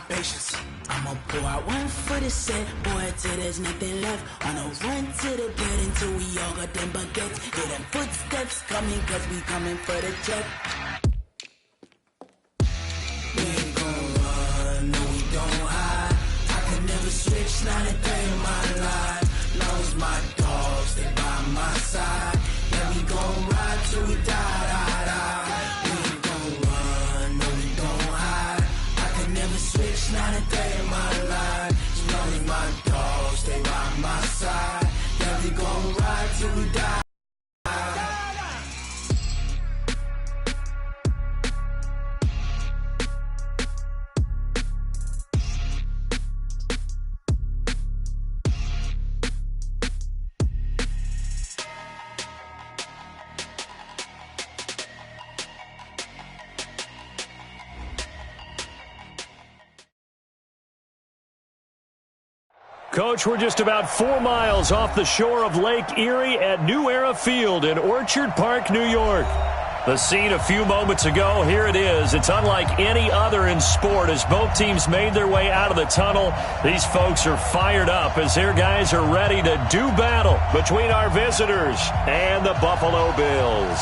Patience. I'ma pour out one for the set, boy, till there's nothing left. On a run to the bed until we all got them baguettes. Hear them footsteps coming, cause we coming for the check. We ain't gon' run, no we don't hide. I can never switch, not a day in my life. Long as my dogs, stay by my side. Yeah, we gon' ride till we die, die, die. We ain't gon' run, no we don't hide. I can never switch, not a day in my life. As long as my dogs stay by my side. Yeah, we gon' ride till we die. Coach, we're just about 4 miles off the shore of Lake Erie at New Era Field in Orchard Park, New York. The scene a few moments ago, here it is. It's unlike any other in sport as both teams made their way out of the tunnel. These folks are fired up as their guys are ready to do battle between our visitors and the Buffalo Bills.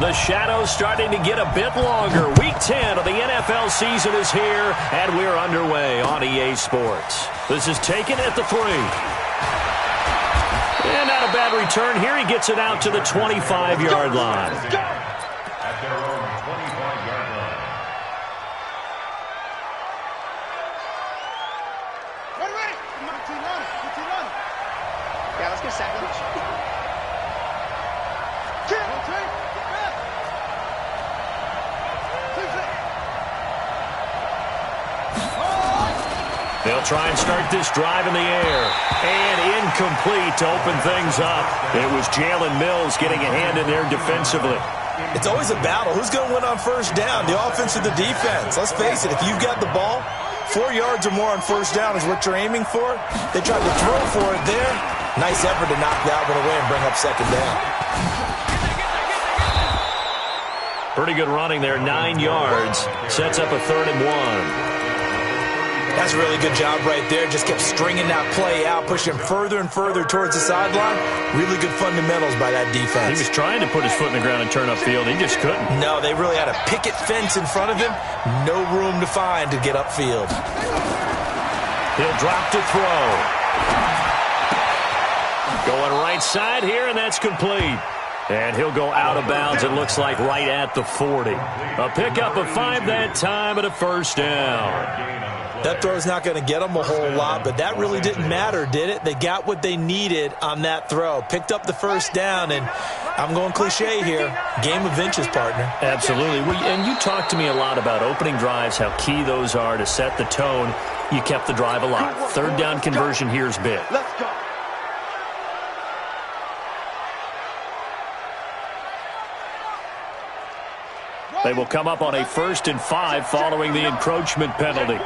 The shadow's starting to get a bit longer. Week 10 of the NFL season is here, and we're underway on EA Sports. This is taken at the 3. And not a bad return here. He gets it out to the 25-yard line. At their own 25-yard line. Wait. Run. Yeah, let's get sacked. They'll try and start this drive in the air. And incomplete to open things up. It was Jalen Mills getting a hand in there defensively. It's always a battle. Who's going to win on first down, the offense or the defense? Let's face it, if you've got the ball, 4 yards or more on first down is what you're aiming for. They tried to throw for it there. Nice effort to knock that one away and bring up second down. Pretty good running there, 9 yards. Sets up a 3rd and 1. That's a really good job right there. Just kept stringing that play out, pushing further and further towards the sideline. Really good fundamentals by that defense. He was trying to put his foot in the ground and turn upfield. He just couldn't. No, they really had a picket fence in front of him. No room to find to get upfield. He'll drop to throw. Going right side here, and that's complete. And he'll go out of bounds, it looks like, right at the 40. A pickup of 5 that time and a first down. That throw's not going to get them a whole lot, but that really didn't matter, did it? They got what they needed on that throw. Picked up the first down, and I'm going cliche here. Game of inches, partner. Absolutely. And you talked to me a lot about opening drives, how key those are to set the tone. You kept the drive alive. 3rd down conversion here is big. Let's go. They will come up on a 1st and 5 following the encroachment penalty.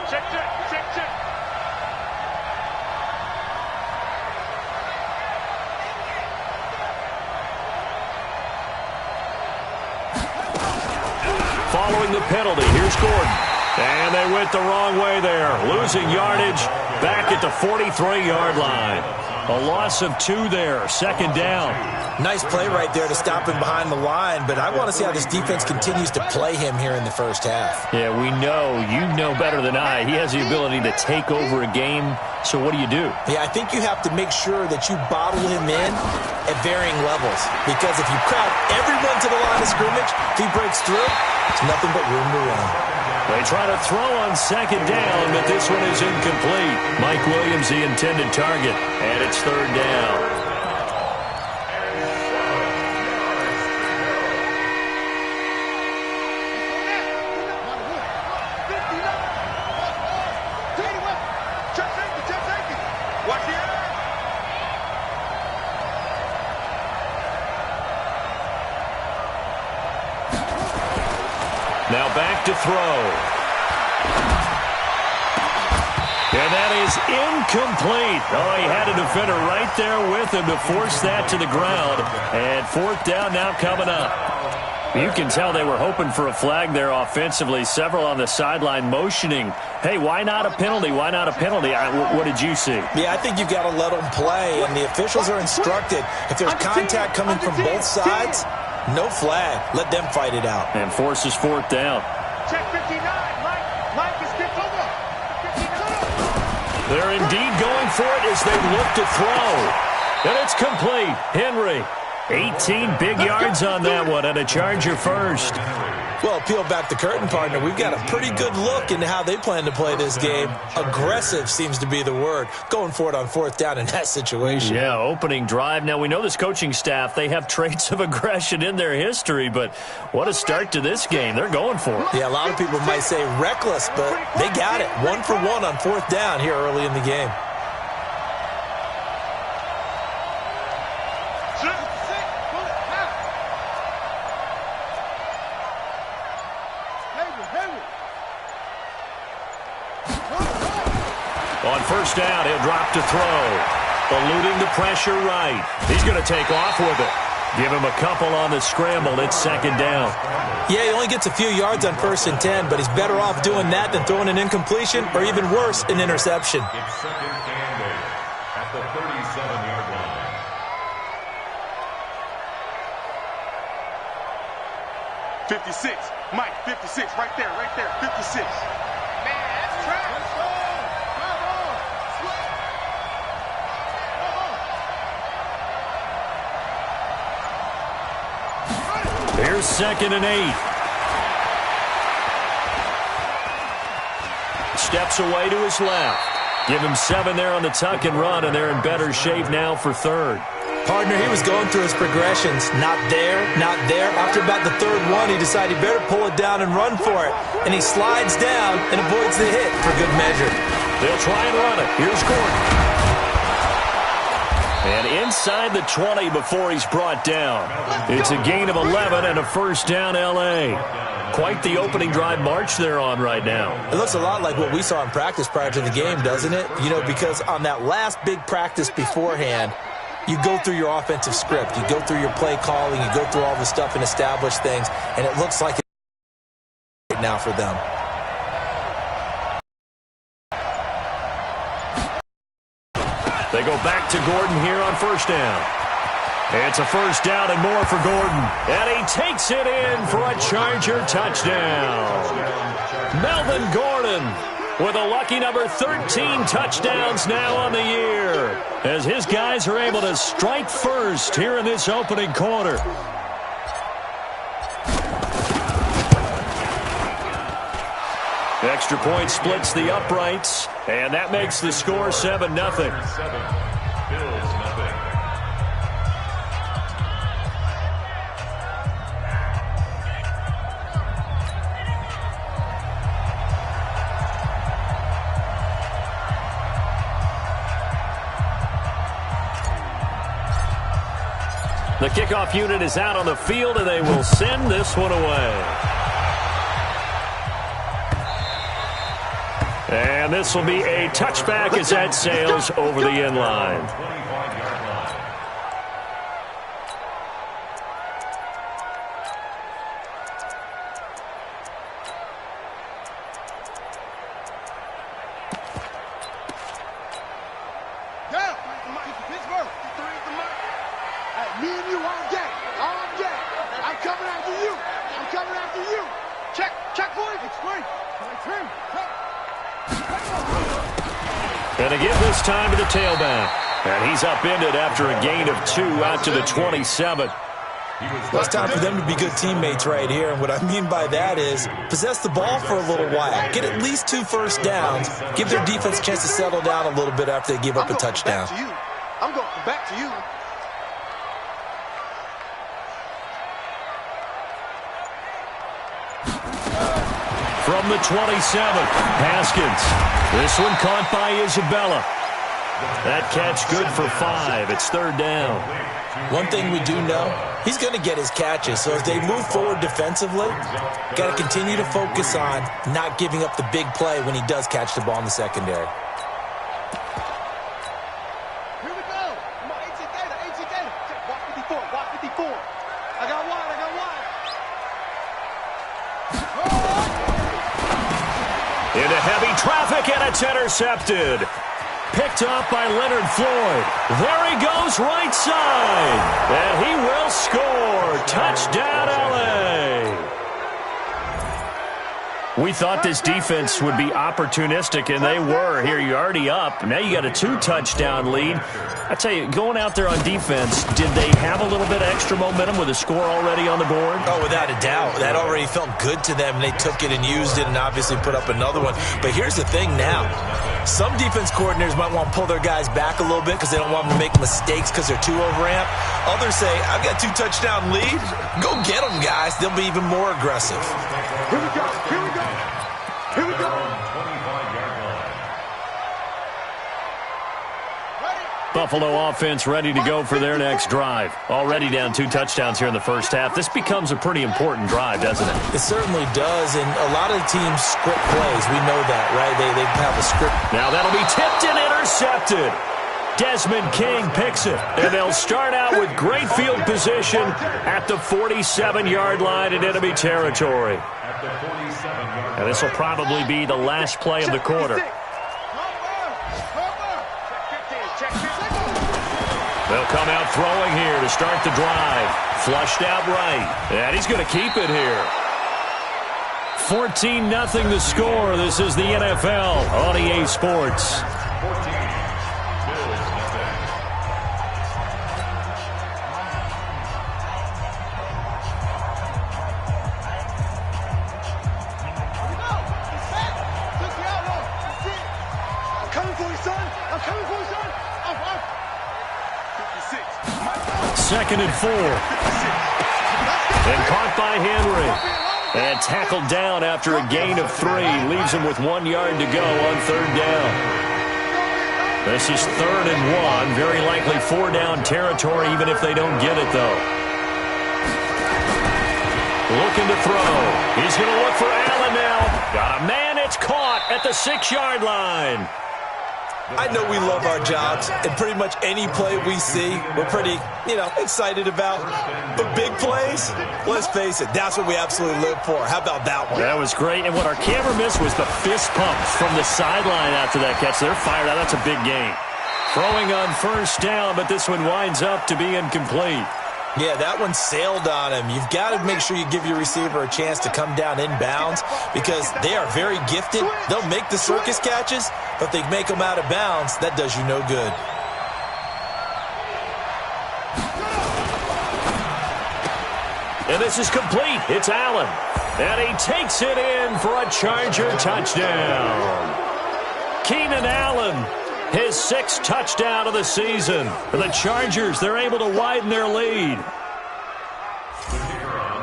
Following the penalty, here's Gordon. And they went the wrong way there. Losing yardage back at the 43-yard line. A loss of 2 there, 2nd down. Nice play right there to stop him behind the line, but I want to see how this defense continues to play him here in the first half. Yeah, we know. You know better than I. He has the ability to take over a game, so what do you do? Yeah, I think you have to make sure that you bottle him in at varying levels, because if you crowd everyone to the line of scrimmage, if he breaks through, it's nothing but room to run. They try to throw on 2nd down, but this one is incomplete. Mike Williams, the intended target, and it's 3rd down. Now back to throw. And that is incomplete. Oh, he had a defender right there with him to force that to the ground. And fourth down now coming up. You can tell they were hoping for a flag there offensively. Several on the sideline motioning, hey, why not a penalty? Why not a penalty? What did you see? Yeah, I think you've got to let them play, and the officials are instructed. If there's contact coming from both sides, no flag. Let them fight it out. And forces fourth down. Check 59. Mike is kicked over. 59. They're indeed going for it as they look to throw. And it's complete. Henry. 18 big yards on that one, and a Charger first. Well, peel back the curtain, partner. We've got a pretty good look into how they plan to play this game. Aggressive seems to be the word. Going for it on fourth down in that situation. Yeah, opening drive. Now, we know this coaching staff, they have traits of aggression in their history, but what a start to this game. They're going for it. Yeah, a lot of people might say reckless, but they got it. 1 for 1 on fourth down here early in the game. On first down, he'll drop to throw. Eluding the pressure right. He's going to take off with it. Give him a couple on the scramble. It's second down. Yeah, he only gets a few yards on 1st and 10, but he's better off doing that than throwing an incompletion or even worse, an interception. It's second and 8 at the 37-yard line. 56. Mike, 56. Right there. 56. Man, that's trash. Here's second and 8. Steps away to his left. Give him 7 there on the tuck and run, and they're in better shape now for third. Partner, he was going through his progressions. Not there, not there. After about the third one, he decided he better pull it down and run for it. And he slides down and avoids the hit for good measure. They'll try and run it. Here's Gordon. And inside the 20 before he's brought down. It's a gain of 11 and a first down, L.A. Quite the opening drive march they're on right now. It looks a lot like what we saw in practice prior to the game, doesn't it? You know, because on that last big practice beforehand, you go through your offensive script. You go through your play calling. You go through all the stuff and establish things. And it looks like it's right now for them. They go back to Gordon here on first down. It's a first down and more for Gordon. And he takes it in for a Charger touchdown. Melvin Gordon with a lucky number 13 touchdowns now on the year, as his guys are able to strike first here in this opening quarter. Extra point splits the uprights, and that makes the score 7-0. The kickoff unit is out on the field, and they will send this one away. And this will be a touchback as that sails over the end line. Me and you all day. I'm coming after you. Check, boys. Explain. And a give this time to the tailback. And he's upended after a gain of 2 out to the 27. Well, it's time for them to be good teammates right here. And what I mean by that is possess the ball for a little while. Get at least 2 first downs. Give their defense a chance to settle down a little bit after they give up a touchdown. I'm going back to you. From the 27, Haskins. This one caught by Isabella. That catch good for 5. It's third down. One thing we do know, he's going to get his catches. So as they move forward defensively, got to continue to focus on not giving up the big play when he does catch the ball in the secondary. Into heavy traffic, and it's intercepted. Picked up by Leonard Floyd. There he goes, right side. And he will score. Touchdown, L.A. We thought this defense would be opportunistic, and they were. Here, you're already up. Now you got a 2-touchdown lead. I tell you, going out there on defense, did they have a little bit of extra momentum with a score already on the board? Oh, without a doubt. That already felt good to them. They took it and used it and obviously put up another one. But here's the thing now. Some defense coordinators might want to pull their guys back a little bit because they don't want them to make mistakes because they're too overamped. Others say, I've got a 2-touchdown lead. Go get them, guys. They'll be even more aggressive. Here we go. Here we go. Here we go. 25-yard line. Buffalo offense ready to go for their next drive. Already down 2 touchdowns here in the first half. This becomes a pretty important drive, doesn't it? It certainly does, and a lot of teams script plays. We know that, right? They have a script. Now that'll be tipped and intercepted. Desmond King picks it, and they'll start out with great field position at the 47-yard line in enemy territory. At the 47-yard And this will probably be the last play of the quarter. They'll come out throwing here to start the drive. Flushed out right, and he's going to keep it here. 14-0 the score. This is the NFL on EA Sports. 14. Bills nothing. I'm coming for you, son. I'm coming for you, son. I'm 56. 2nd and 4. And caught by Henry. And tackled down after a gain of 3. Leaves him with 1 yard to go on 3rd down. This is 3rd and 1. Very likely 4-down territory, even if they don't get it, though. Looking to throw. He's going to look for Allen now. Got a man. It's caught at the 6-yard line. I know we love our jobs, and pretty much any play we see, we're pretty, excited about. But big plays, let's face it, that's what we absolutely live for. How about that one? That was great, and what our camera missed was the fist pumps from the sideline after that catch. They're fired out. That's a big gain. Throwing on 1st down, but this one winds up to be incomplete. Yeah, that one sailed on him. You've got to make sure you give your receiver a chance to come down inbounds because they are very gifted. They'll make the circus catches, but if they make them out of bounds, that does you no good. And this is complete. It's Allen. And he takes it in for a Charger touchdown. Keenan Allen, his 6th touchdown of the season. For the Chargers, they're able to widen their lead.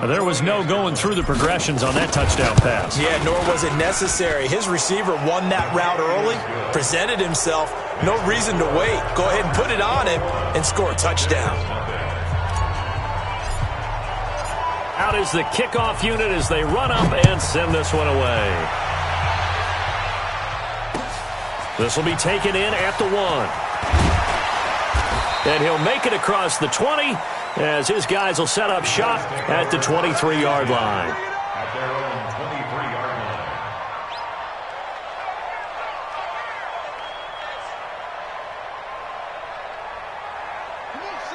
There was no going through the progressions on that touchdown pass. Yeah, nor was it necessary. His receiver won that route early, presented himself. No reason to wait. Go ahead and put it on him and score a touchdown. Out is the kickoff unit as they run up and send this one away. This will be taken in at the 1. And he'll make it across the 20 as his guys will set up shop at the 23-yard line. At their own 23-yard line.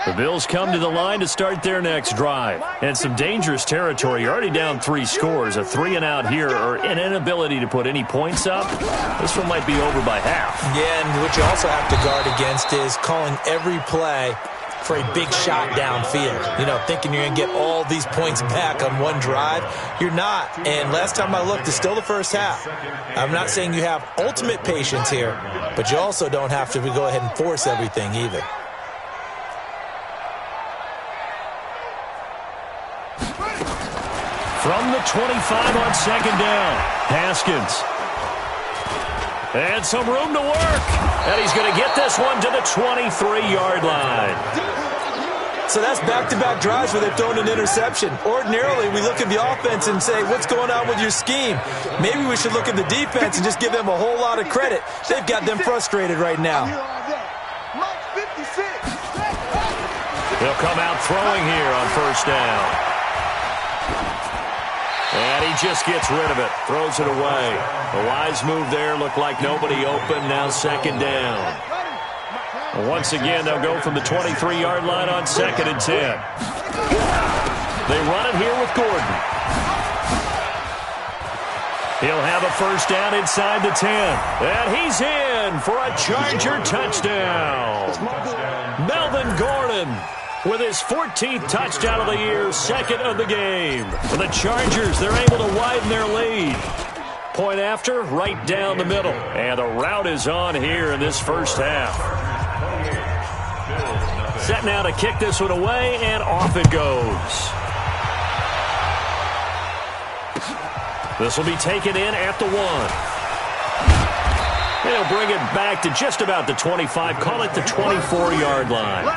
The Bills come to the line to start their next drive. And some dangerous territory. You're already down 3 scores. A 3-and-out here or an inability to put any points up. This one might be over by half. Yeah, and what you also have to guard against is calling every play for a big shot downfield. Thinking you're going to get all these points back on one drive. You're not. And last time I looked, it's still the first half. I'm not saying you have ultimate patience here, but you also don't have to go ahead and force everything either. From the 25 on 2nd down, Haskins. And some room to work. And he's going to get this one to the 23-yard line. So that's back-to-back drives where they've thrown an interception. Ordinarily, we look at the offense and say, what's going on with your scheme? Maybe we should look at the defense and just give them a whole lot of credit. They've got them frustrated right now. They'll come out throwing here on 1st down. And he just gets rid of it, throws it away. A wise move there, looked like nobody open, now second down. Once again, they'll go from the 23-yard line on 2nd and 10. They run it here with Gordon. He'll have a first down inside the 10. And he's in for a Charger touchdown. Melvin Gordon with his 14th touchdown of the year, 2nd of the game. For the Chargers, they're able to widen their lead. Point after, right down the middle. And the route is on here in this first half. Set now to kick this one away, and off it goes. This will be taken in at the 1. They'll bring it back to just about the 25. Call it the 24-yard line.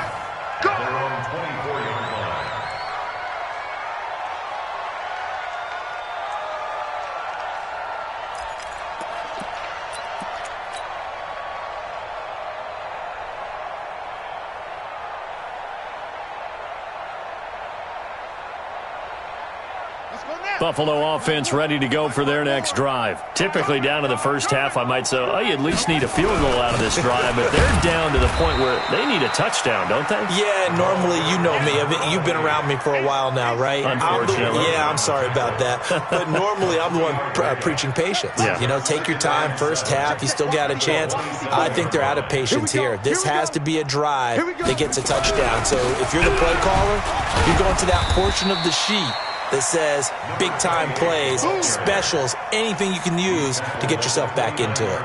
Buffalo offense ready to go for their next drive. Typically down to the first half, I might say, oh, you at least need a field goal out of this drive, but they're down to the point where they need a touchdown, don't they? Yeah, normally, you know me. You've been around me for a while now, right? Unfortunately. I'm sorry about that. But normally, I'm the one preaching patience. Yeah. You know, take your time, first half, you still got a chance. I think they're out of patience here. This has to be a drive that gets a touchdown. So if you're the play caller, you're going to that portion of the sheet that says big-time plays, specials, anything you can use to get yourself back into it.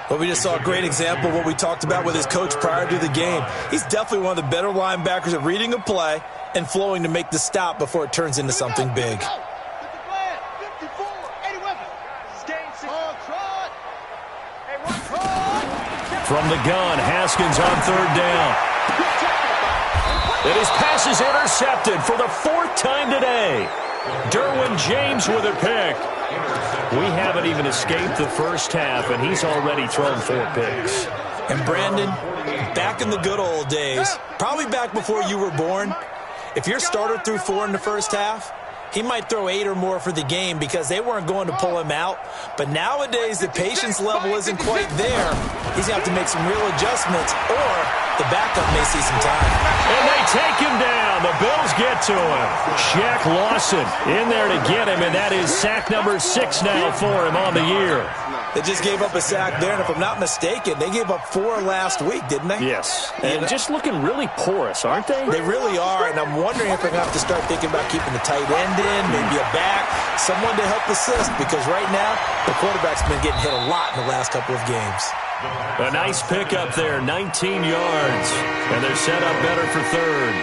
But we just saw a great example of what we talked about with his coach prior to the game. He's definitely one of the better linebackers at reading a play and flowing to make the stop before it turns into something big. From the gun, Haskins on 3rd down. And his pass is intercepted for the 4th time today. Derwin James with a pick. We haven't even escaped the first half, and he's already thrown 4 picks. And Brandon, back in the good old days, probably back before you were born, if your starter threw 4 in the first half, he might throw 8 or more for the game because they weren't going to pull him out. But nowadays, the patience level isn't quite there. He's going to have to make some real adjustments, or the backup may see some time. And they take him down. The Bills get to him. Shaq Lawson in there to get him, and that is sack number 6 now for him on the year. They just gave up a sack there, and if I'm not mistaken, they gave up 4 last week, didn't they? Yes. And just looking really porous, aren't they? They really are, and I'm wondering if they're going to have to start thinking about keeping the tight end in, maybe a back, someone to help assist, because right now, the quarterback's been getting hit a lot in the last couple of games. A nice pickup there, 19 yards. And they're set up better for 3rd.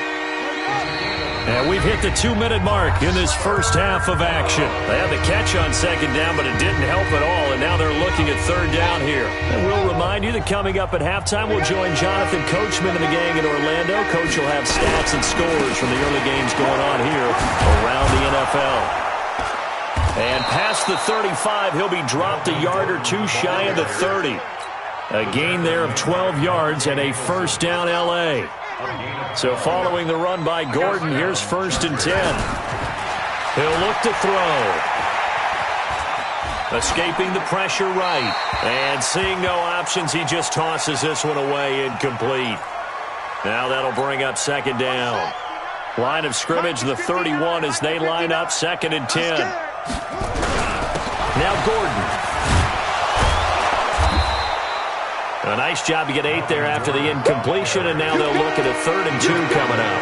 And we've hit the 2-minute mark in this first half of action. They had the catch on 2nd down, but it didn't help at all, and now they're looking at 3rd down here. And we'll remind you that coming up at halftime, we'll join Jonathan Coachman and the gang in Orlando. Coach will have stats and scores from the early games going on here around the NFL. And past the 35, he'll be dropped a yard or 2 shy of the 30. A gain there of 12 yards and a first down L.A. So following the run by Gordon, here's 1st and 10. He'll look to throw. Escaping the pressure right. And seeing no options, he just tosses this one away, incomplete. Now that'll bring up 2nd down. Line of scrimmage, the 31 as they line up 2nd and 10. Now Gordon. A nice job to get 8 there after the incompletion, and now they'll look at a 3rd and 2 coming up.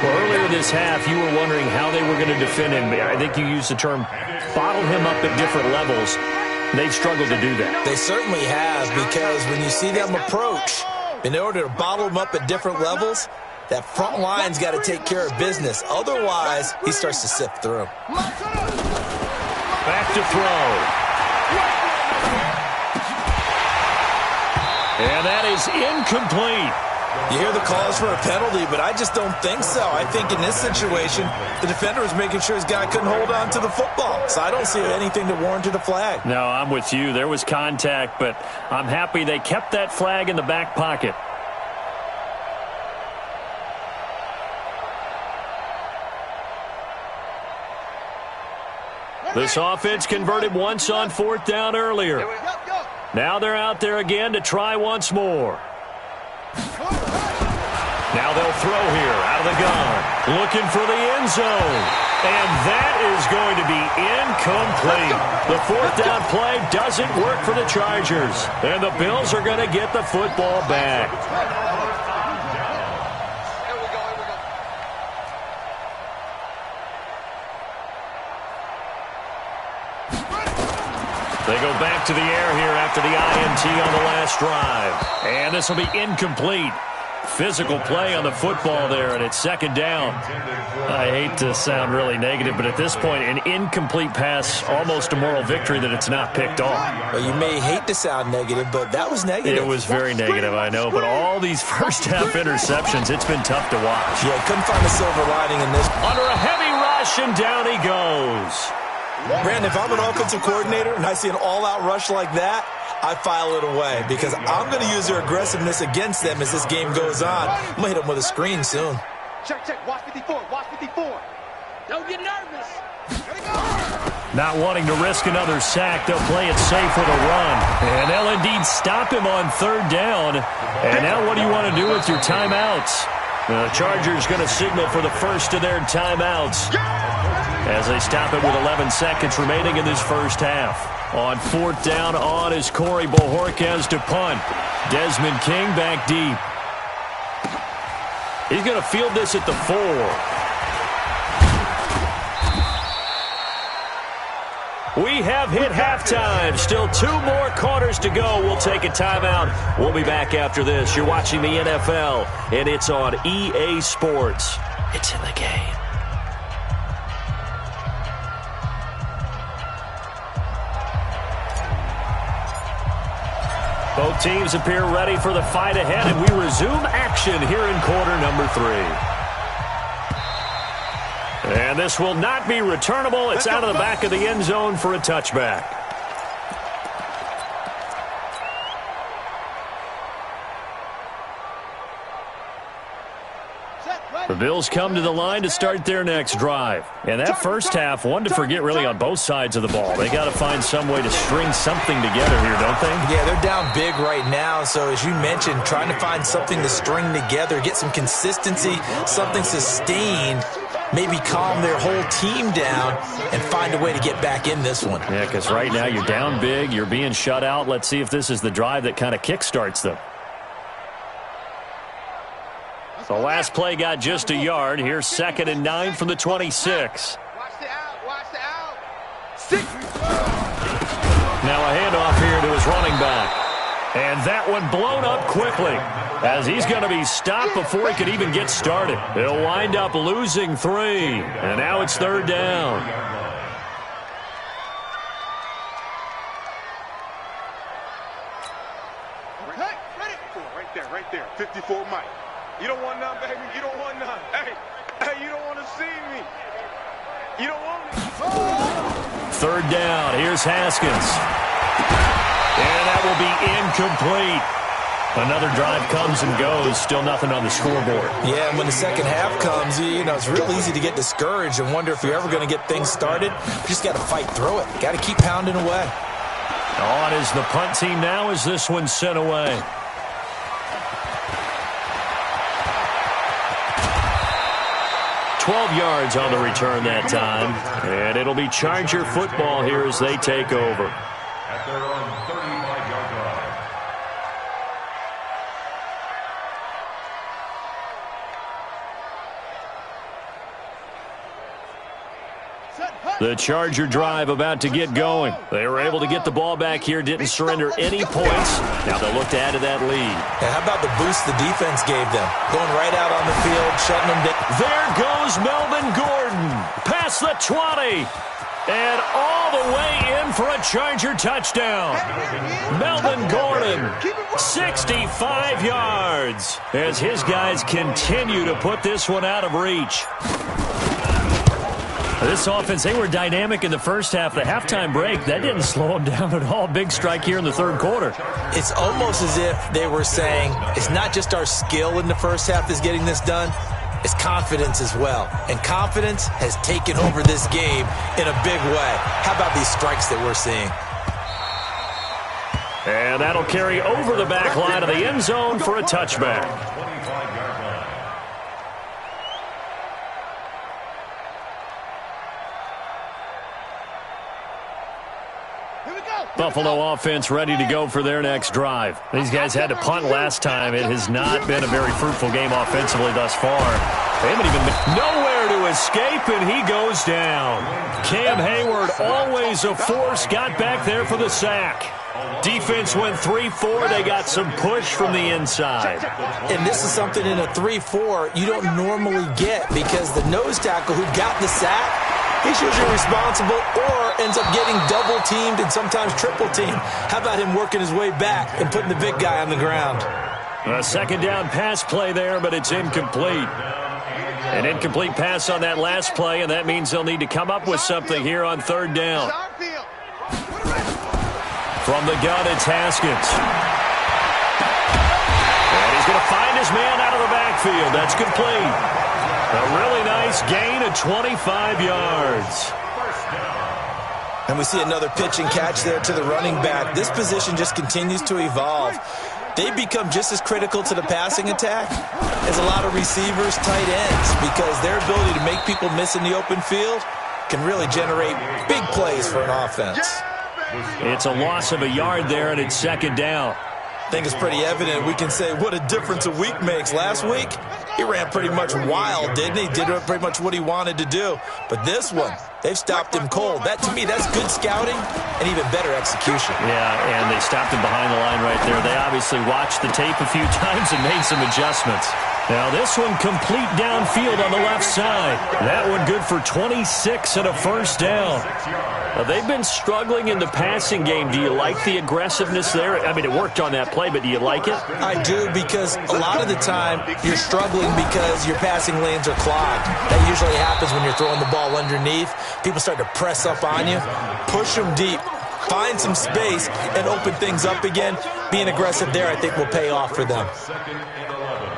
Well, earlier this half, you were wondering how they were going to defend him. I think you used the term bottle him up at different levels. They've struggled to do that. They certainly have, because when you see them approach, in order to bottle him up at different levels, that front line's got to take care of business. Otherwise, he starts to sift through. Back to throw. And that is incomplete. You hear the calls for a penalty, but I just don't think so. I think in this situation, the defender was making sure his guy couldn't hold on to the football. So I don't see anything that warranted a flag. No, I'm with you. There was contact, but I'm happy they kept that flag in the back pocket. This offense converted once on 4th down earlier. Now they're out there again to try once more. Now they'll throw here out of the gun. Looking for the end zone. And that is going to be incomplete. The 4th down play doesn't work for the Chargers. And the Bills are going to get the football back. They go back to the air here after the INT on the last drive. And this will be incomplete. Physical play on the football there, and it's 2nd down. I hate to sound really negative, but at this point, an incomplete pass, almost a moral victory that it's not picked off. Well, you may hate to sound negative, but that was negative. It was very negative, I know, but all these first-half interceptions, it's been tough to watch. Yeah, couldn't find a silver lining in this. Under a heavy rush, and down he goes. Brandon, if I'm an offensive coordinator and I see an all-out rush like that, I file it away because I'm going to use their aggressiveness against them as this game goes on. I'm going to hit them with a screen soon. Check. Watch 54. Watch 54. Don't get nervous. Not wanting to risk another sack, they'll play it safe with a run. And they'll indeed stop him on 3rd down. And now what do you want to do with your timeouts? The Chargers going to signal for the first of their timeouts as they stop it with 11 seconds remaining in this first half. On 4th down, on is Corey Bojorquez to punt. Desmond King back deep. He's going to field this at the 4. We have hit halftime. Still 2 more quarters to go. We'll take a timeout. We'll be back after this. You're watching the NFL, and it's on EA Sports. It's in the game. Both teams appear ready for the fight ahead, and we resume action here in quarter number 3. And this will not be returnable. It's out of the back of the end zone for a touchback. The Bills come to the line to start their next drive. And that first half, one to forget really on both sides of the ball. They got to find some way to string something together here, don't they? Yeah, they're down big right now. So as you mentioned, trying to find something to string together, get some consistency, something sustained, maybe calm their whole team down and find a way to get back in this one. Yeah, because right now you're down big, you're being shut out. Let's see if this is the drive that kind of kickstarts them. The last play got just a yard. Here's 2nd and 9 from the 26. Watch the out. Watch the out. 6. Now a handoff here to his running back. And that one blown up quickly as he's going to be stopped before he could even get started. He'll wind up losing 3. And now it's 3rd down. Right there. 54 Mike. You don't want none, baby. You don't want none. Hey, you don't want to see me. You don't want me. 3rd down. Here's Haskins. And that will be incomplete. Another drive comes and goes. Still nothing on the scoreboard. Yeah, and when the second half comes, you know, it's real easy to get discouraged and wonder if you're ever going to get things started. You just got to fight through it. Got to keep pounding away. On is the punt team now as this one's sent away. 12 yards on the return that time. And it'll be Charger football here as they take over. At their own 35-yard line. The Charger drive about to get going. They were able to get the ball back here, didn't surrender any points. Now they'll look to add to that lead. And how about the boost the defense gave them? Going right out on the field, shutting them down. There goes Melvin Gordon. Past the 20. And all the way in for a Charger touchdown. Melvin Gordon, 65 yards. As his guys continue to put this one out of reach. This offense, they were dynamic in the first half. The halftime break, that didn't slow them down at all. Big strike here in the third quarter. It's almost as if they were saying, it's not just our skill in the first half that's getting this done. is confidence as well. And confidence has taken over this game in a big way. How about these strikes that we're seeing? And that'll carry over the back line of the end zone for a touchback. Buffalo offense ready to go for their next drive. These guys had to punt last time. It has not been a very fruitful game offensively thus far. They haven't even been nowhere to escape, and he goes down. Cam Hayward, always a force, got back there for the sack. Defense went 3-4. They got some push from the inside. And this is something in a 3-4 you don't normally get because the nose tackle who got the sack, he's usually responsible or ends up getting double-teamed and sometimes triple-teamed. How about him working his way back and putting the big guy on the ground? A second down pass play there, but it's incomplete. An incomplete pass on that last play, and that means they'll need to come up with something here on third down. From the gun, it's Haskins. And he's going to find his man out of the backfield. That's complete. A really nice gain of 25 yards. And we see another pitch and catch there to the running back. This position just continues to evolve. They become just as critical to the passing attack as a lot of receivers, tight ends, because their ability to make people miss in the open field can really generate big plays for an offense. It's a loss of a yard there, and it's second down. I think it's pretty evident. We can say what a difference a week makes. Last week, he ran pretty much wild, didn't he? Did pretty much what he wanted to do. But this one, they've stopped him cold. That, to me, that's good scouting and even better execution. Yeah, and they stopped him behind the line right there. They obviously watched the tape a few times and made some adjustments. Now this one complete downfield on the left side. That one good for 26 and a first down. Now, they've been struggling in the passing game. Do you like the aggressiveness there? I mean, it worked on that play, but do you like it? I do, because a lot of the time you're struggling because your passing lanes are clogged. That usually happens when you're throwing the ball underneath. People start to press up on you. Push them deep. Find some space and open things up again. Being aggressive there, I think, will pay off for them. Second and 11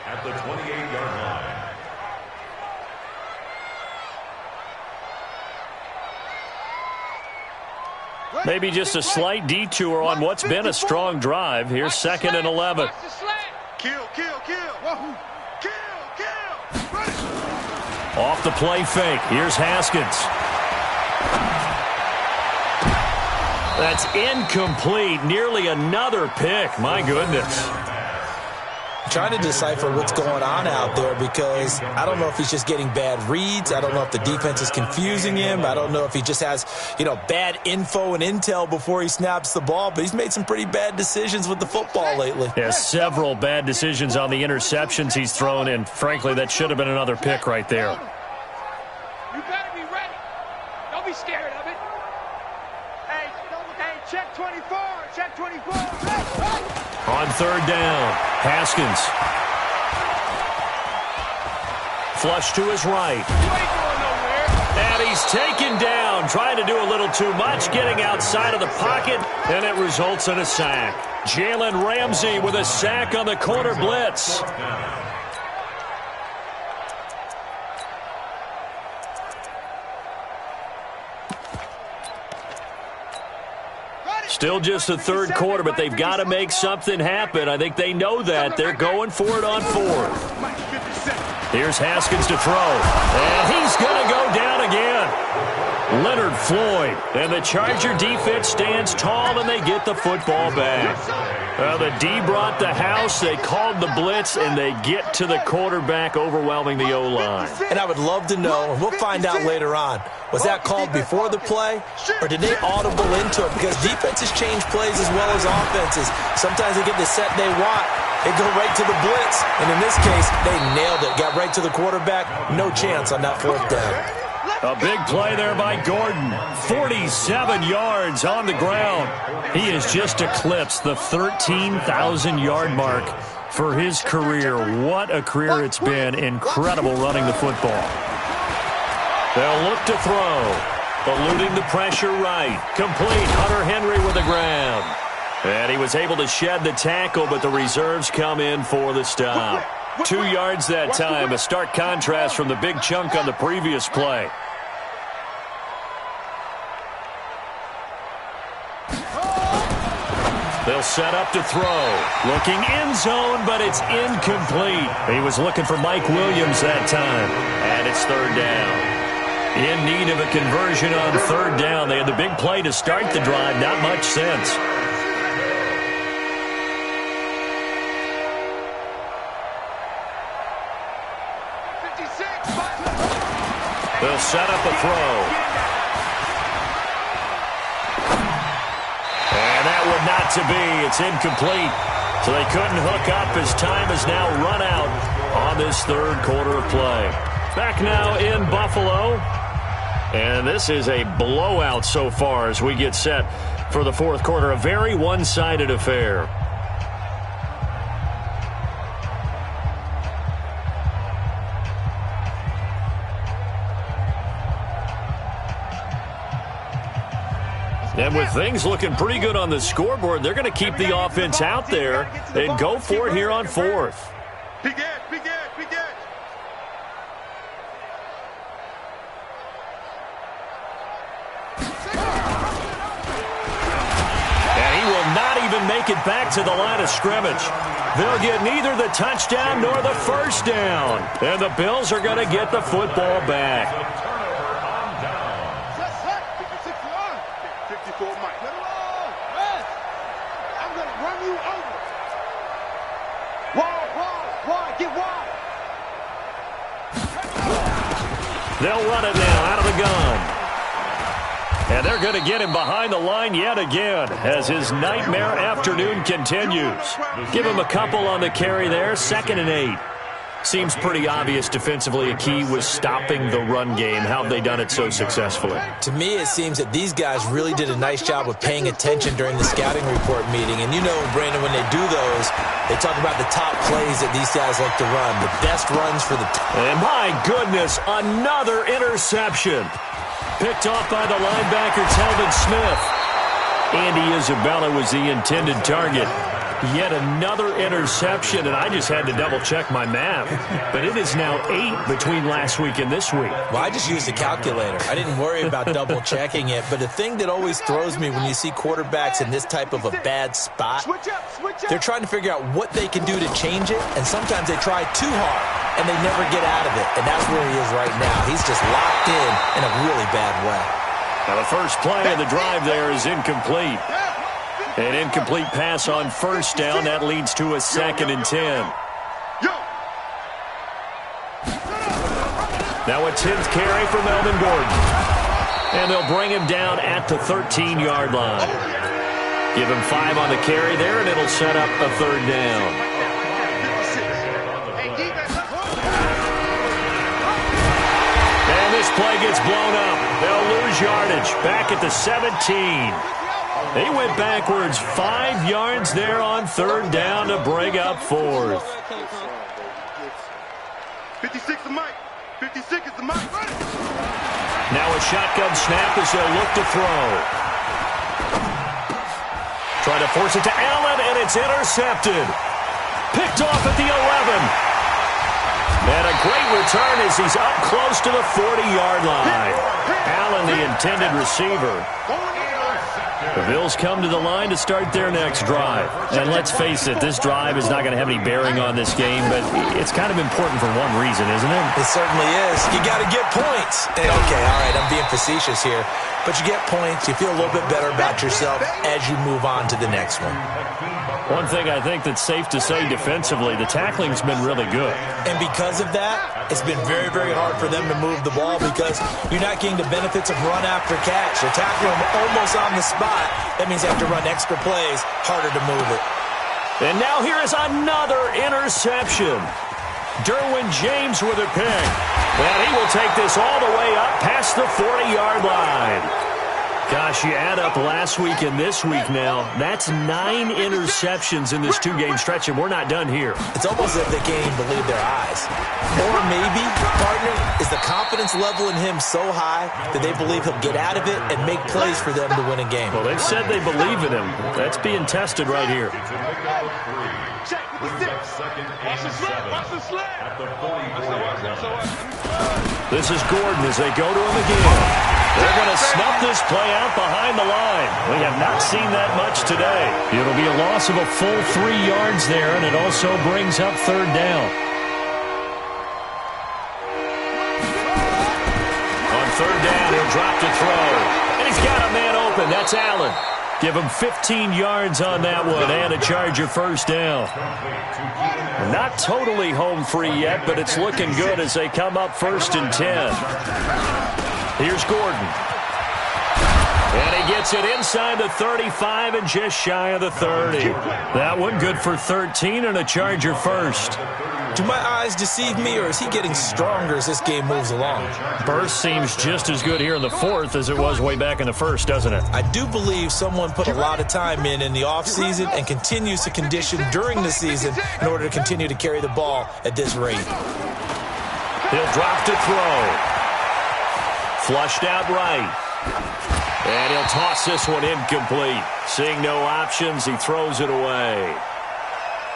at the 28-yard line. Maybe just a slight detour on what's been a strong drive. Here's second and 11. Kill, kill, kill. Kill, kill. Off the play fake. Here's Haskins. That's incomplete. Nearly another pick. My goodness. Trying to decipher what's going on out there, because I don't know if he's just getting bad reads. I don't know if the defense is confusing him. I don't know if he just has, bad info and intel before he snaps the ball, but he's made some pretty bad decisions with the football lately. Yeah, several bad decisions on the interceptions he's thrown, and frankly, that should have been another pick right there. You better be ready. Don't be scared of it. Hey, check 24. Check 24. On third down, Haskins. Flush to his right. And he's taken down, trying to do a little too much, getting outside of the pocket, and it results in a sack. Jalen Ramsey with a sack on the corner blitz. Still just the third quarter, but they've got to make something happen. I think they know that. They're going for it on fourth. Here's Haskins to throw. And he's going to go down again. Leonard Floyd. And the Charger defense stands tall, and they get the football back. Well, the D brought the house. They called the blitz, and they get to the quarterback, overwhelming the O-line. And I would love to know, and we'll find out later on, was that called before the play, or did they audible into it? Because defenses change plays as well as offenses. Sometimes they get the set they want. They go right to the blitz, and in this case, they nailed it. Got right to the quarterback. No chance on that fourth down. A big play there by Gordon. 47 yards on the ground. He has just eclipsed the 13,000-yard mark for his career. What a career it's been. Incredible running the football. They'll look to throw. Eluding the pressure right. Complete. Hunter Henry with the ground. And he was able to shed the tackle, but the reserves come in for the stop. 2 yards that time, a stark contrast from the big chunk on the previous play. They'll set up to throw. Looking end zone, but it's incomplete. He was looking for Mike Williams that time. And it's 3rd down. In need of a conversion on 3rd down. They had the big play to start the drive. Not much sense. They'll set up a throw. Not to be. It's incomplete. So they couldn't hook up as time has now run out on this 3rd quarter of play. Back now in Buffalo. And this is a blowout so far as we get set for the 4th quarter. A very one-sided affair. And with things looking pretty good on the scoreboard, they're going to keep the offense out there and go for it here on 4th. Big edge, big edge, big edge. And he will not even make it back to the line of scrimmage. They'll get neither the touchdown nor the 1st down. And the Bills are going to get the football back. They'll run it now out of the gun. And they're going to get him behind the line yet again as his nightmare afternoon continues. Give him a couple on the carry there, 2nd and 8. Seems pretty obvious defensively a key was stopping the run game. How have they done it so successfully? To me, it seems that these guys really did a nice job of paying attention during the scouting report meeting. And you know, Brandon, when they do those, they talk about the top plays that these guys like to run, the best runs for the And my goodness, another interception. Picked off by the linebacker, Telvin Smith. Andy Isabella was the intended target. Yet another interception, and I just had to double-check my math. But it is now 8 between last week and this week. Well, I just used a calculator. I didn't worry about double-checking it. But the thing that always throws me when you see quarterbacks in this type of a bad spot, they're trying to figure out what they can do to change it, and sometimes they try too hard, and they never get out of it. And that's where he is right now. He's just locked in a really bad way. Now, the first play of the drive there is incomplete. An incomplete pass on 1st down. That leads to a 2nd and 10. Now a 10th carry for Melvin Gordon. And they'll bring him down at the 13-yard line. Give him 5 on the carry there, and it'll set up a 3rd down. And this play gets blown up. They'll lose yardage back at the 17. They went backwards 5 yards there on 3rd down to bring up 4th. 56 is Mike. 56 is the Mike. Now a shotgun snap as they'll look to throw. Trying to force it to Allen, and it's intercepted. Picked off at the 11. And a great return as he's up close to the 40-yard line. Allen, the intended receiver. The Bills come to the line to start their next drive. And let's face it, this drive is not going to have any bearing on this game, but it's kind of important for one reason, isn't it? It certainly is. You got to get points. And okay, all right, I'm being facetious here. But you get points, you feel a little bit better about yourself as you move on to the next one. One thing I think that's safe to say defensively, the tackling's been really good. And because of that, it's been very, very hard for them to move the ball because you're not getting the benefits of run after catch. They're tackling them almost on the spot. That means they have to run extra plays, harder to move it. And now here is another interception. Derwin James with a pick. And he will take this all the way up past the 40-yard line. Gosh, you add up last week and this week now, that's 9 interceptions in this 2-game stretch, and we're not done here. It's almost as if they can't even believe their eyes. Or maybe, partner, is the confidence level in him so high that they believe he'll get out of it and make plays for them to win a game. Well, they've said they believe in him. That's being tested right here. Check. Second and 7 Watch the slip. at the 44. This is Gordon as they go to him again. They're going to snuff this play out behind the line. We have not seen that much today. It'll be a loss of a full 3 yards there, and it also brings up third down. On third down, he'll drop to throw. And he's got a man open. That's Allen. Give him 15 yards on that one and a Charger first down. Not totally home free yet, but it's looking good as they come up 1st and 10. Here's Gordon. And he gets it inside the 35 and just shy of the 30. That one good for 13 and a Charger first. Do my eyes deceive me, or is he getting stronger as this game moves along? Burst seems just as good here in the 4th as it was way back in the 1st, doesn't it? I do believe someone put a lot of time in the offseason and continues to condition during the season in order to continue to carry the ball at this rate. He'll drop to throw. Flushed out right. And he'll toss this one incomplete. Seeing no options, he throws it away.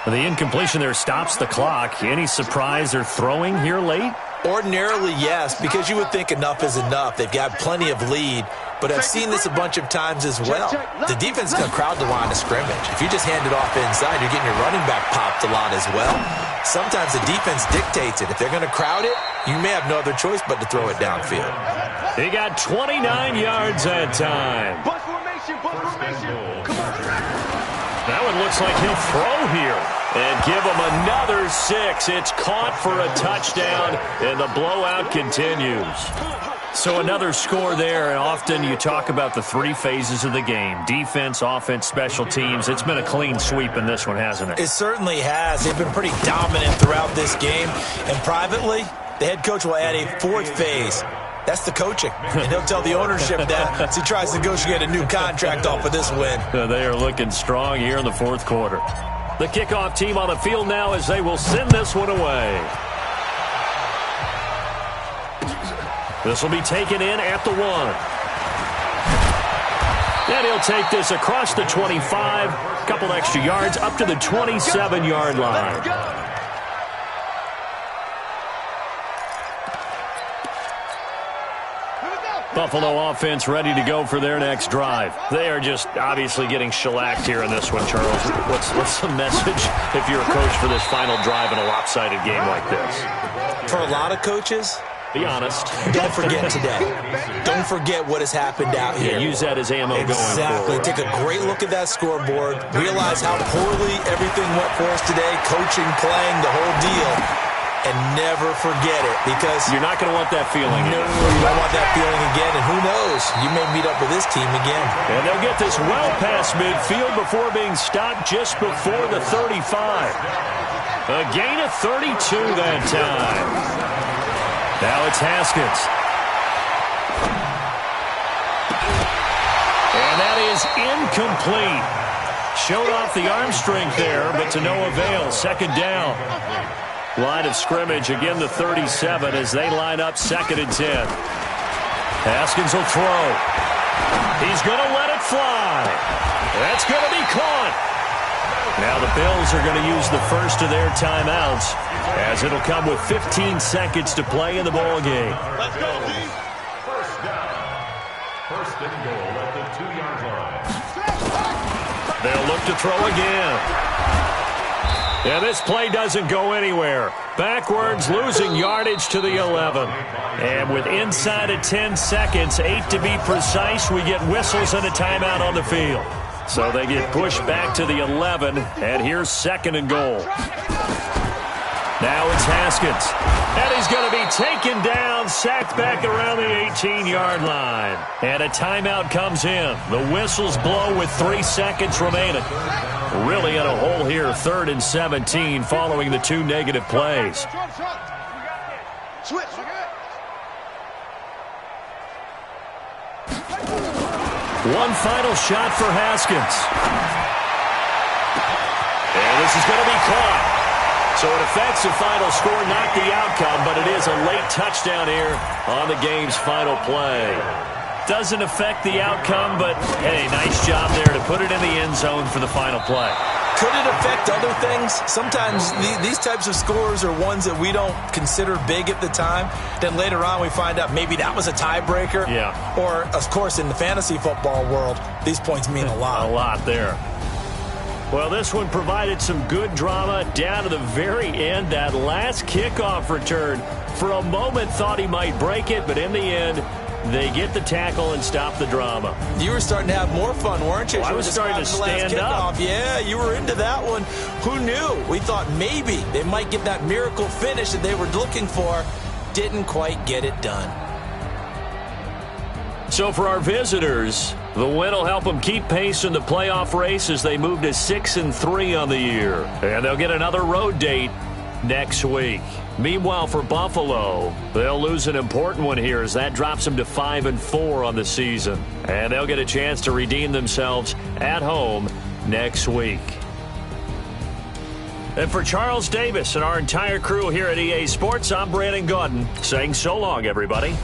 The incompletion there stops the clock. Any surprise they're throwing here late? Ordinarily, yes, because you would think enough is enough. They've got plenty of lead, but I've seen this a bunch of times as well. The defense is going to crowd the line of scrimmage. If you just hand it off inside, you're getting your running back popped a lot as well. Sometimes the defense dictates it. If they're going to crowd it, you may have no other choice but to throw it downfield. He got 29 yards that time. Bus formation, bus formation. Come on. That one looks like he'll throw here and give him another 6. It's caught for a touchdown, and the blowout continues. So another score there, and often you talk about the 3 phases of the game: defense, offense, special teams. It's been a clean sweep in this one, hasn't it? It certainly has. They've been pretty dominant throughout this game, and privately, the head coach will add a 4th phase. That's the coaching, and he'll tell the ownership that as he tries to negotiate a new contract off of this win. They are looking strong here in the 4th quarter. The kickoff team on the field now as they will send this one away. This will be taken in at the 1. And he'll take this across the 25, a couple extra yards, up to the 27-yard line. Buffalo offense ready to go for their next drive. They are just obviously getting shellacked here in this one, Charles. What's the message if you're a coach for this final drive in a lopsided game like this? For a lot of coaches, be honest. Don't forget today. Don't forget what has happened out here. Yeah, use that as ammo going forward. Exactly. Take a great look at that scoreboard. Realize how poorly everything went for us today. Coaching, playing, the whole deal. And never forget it, because you're not going to want that feeling. No, you don't want that feeling again, and who knows? You may meet up with this team again. And they'll get this well past midfield before being stopped just before the 35. A gain of 32 that time. Now it's Haskins. And that is incomplete. Showed off the arm strength there, but to no avail. 2nd down. Line of scrimmage, again the 37 as they line up 2nd and 10. Haskins will throw. He's going to let it fly. That's going to be caught. Now the Bills are going to use the first of their timeouts as it'll come with 15 seconds to play in the ball game. Let's go, D. First down. 1st and goal at the 2-yard line. They'll look to throw again. And this play doesn't go anywhere. Backwards, losing yardage to the 11. And with inside of 10 seconds, 8 to be precise, we get whistles and a timeout on the field. So they get pushed back to the 11, and here's 2nd and goal. Now it's Haskins. And he's going to be taken down, sacked back around the 18-yard line. And a timeout comes in. The whistles blow with 3 seconds remaining. Really in a hole here, 3rd and 17, following the 2 negative plays. Switch. One final shot for Haskins. And this is going to be caught. So it affects the final score, not the outcome, but it is a late touchdown here on the game's final play. Doesn't affect the outcome, but, hey, nice job there to put it in the end zone for the final play. Could it affect other things? Sometimes these types of scores are ones that we don't consider big at the time. Then later on we find out maybe that was a tiebreaker. Yeah. Or, of course, in the fantasy football world, these points mean a lot. A lot there. Well, this one provided some good drama down to the very end. That last kickoff return, for a moment thought he might break it, but in the end, they get the tackle and stop the drama. You were starting to have more fun, weren't you? Well, I was starting to stand up. Yeah, you were into that one. Who knew? We thought maybe they might get that miracle finish that they were looking for. Didn't quite get it done. So for our visitors, the win will help them keep pace in the playoff race as they move to 6-3 on the year. And they'll get another road date next week. Meanwhile, for Buffalo, they'll lose an important one here as that drops them to 5-4 on the season. And they'll get a chance to redeem themselves at home next week. And for Charles Davis and our entire crew here at EA Sports, I'm Brandon Gaudin saying so long, everybody.